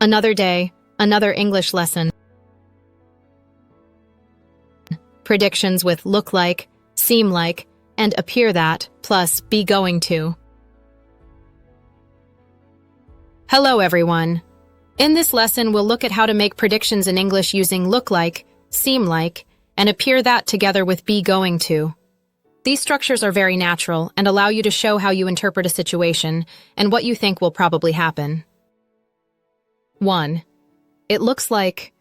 Another day, another English lesson. Predictions with look like, seem like, and appear that, plus be going to. Hello, everyone. In this lesson, we'll look at how to make predictions in English using look like, seem like, and appear that together with be going to. These structures are very natural and allow you to show how you interpret a situation and what you think will probably happen. 1. It looks like.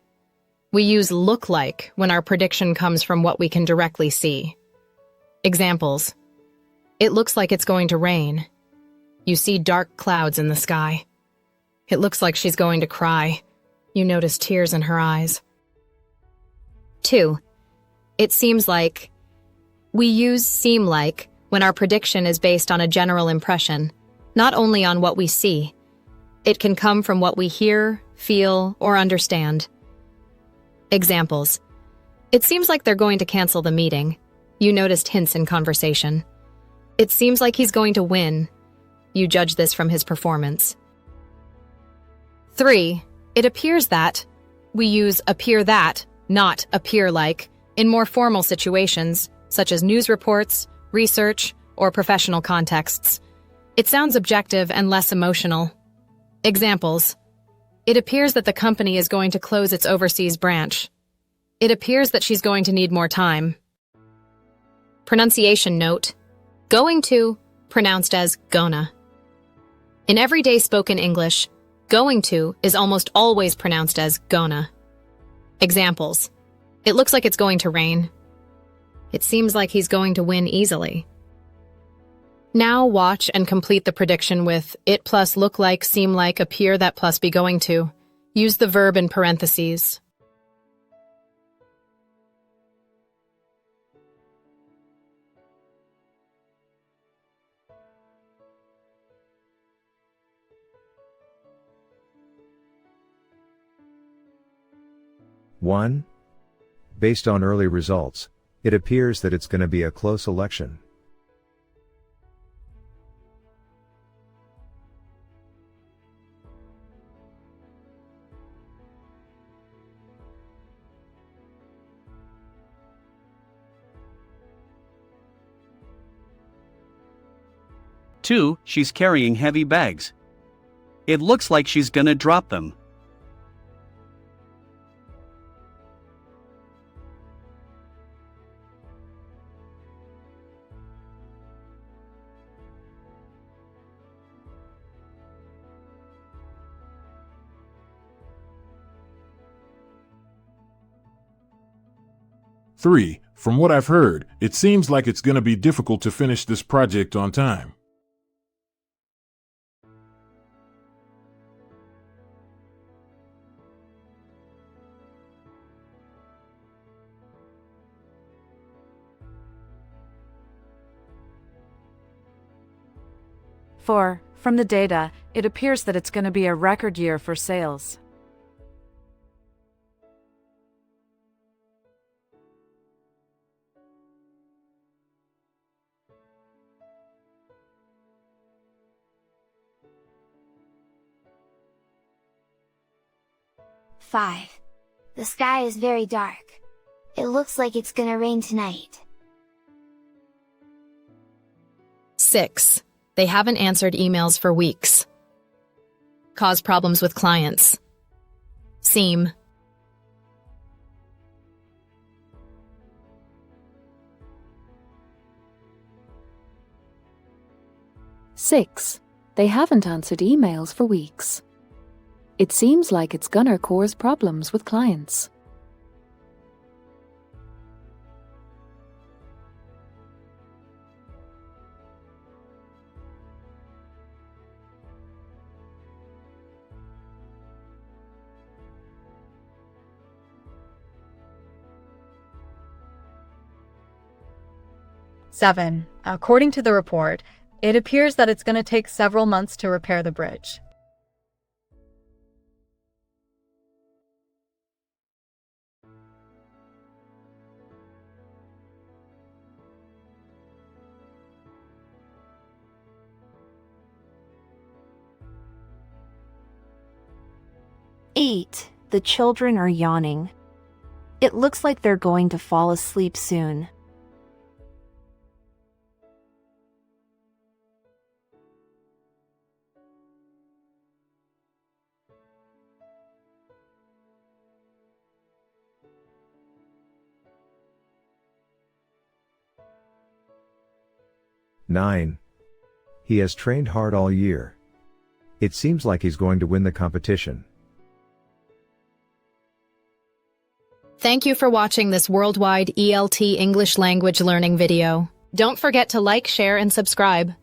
We use look like when our prediction comes from what we can directly see. Examples. It looks like it's going to rain. You see dark clouds in the sky. It looks like she's going to cry. You notice tears in her eyes. 2. It seems like. We use seem like when our prediction is based on a general impression, not only on what we see. It can come from what we hear, feel, or understand. Examples. It seems like they're going to cancel the meeting. You noticed hints in conversation. It seems like he's going to win. You judge this from his performance. 3. It appears that. We use appear that, not appear like, in more formal situations, such as news reports, research, or professional contexts. It sounds objective and less emotional. Examples. It appears that the company is going to close its overseas branch. It appears that she's going to need more time. Pronunciation note. Going to, pronounced as gonna. In everyday spoken English, going to is almost always pronounced as gonna. Examples. It looks like it's going to rain. It seems like he's going to win easily. Now watch and complete the prediction with it plus look like, seem like, appear that plus be going to. Use the verb in parentheses. One. Based on early results, it appears that it's going to be a close election. 2. She's carrying heavy bags. It looks like she's gonna drop them. 3. From what I've heard, it seems like it's going to be difficult to finish this project on time. 4. From the data, it appears that it's going to be a record year for sales. 5. The sky is very dark. It looks like it's gonna rain tonight. 6. They haven't answered emails for weeks. Cause problems with clients. Seem. 6. They haven't answered emails for weeks. It seems like it's gonna cause problems with clients. 7. According to the report, it appears that it's going to take several months to repair the bridge. 8. The children are yawning. It looks like they're going to fall asleep soon. Nine. He has trained hard all year. It seems like he's going to win the competition. Thank you for watching this worldwide ELT English language learning video. Don't forget to like, share, and subscribe.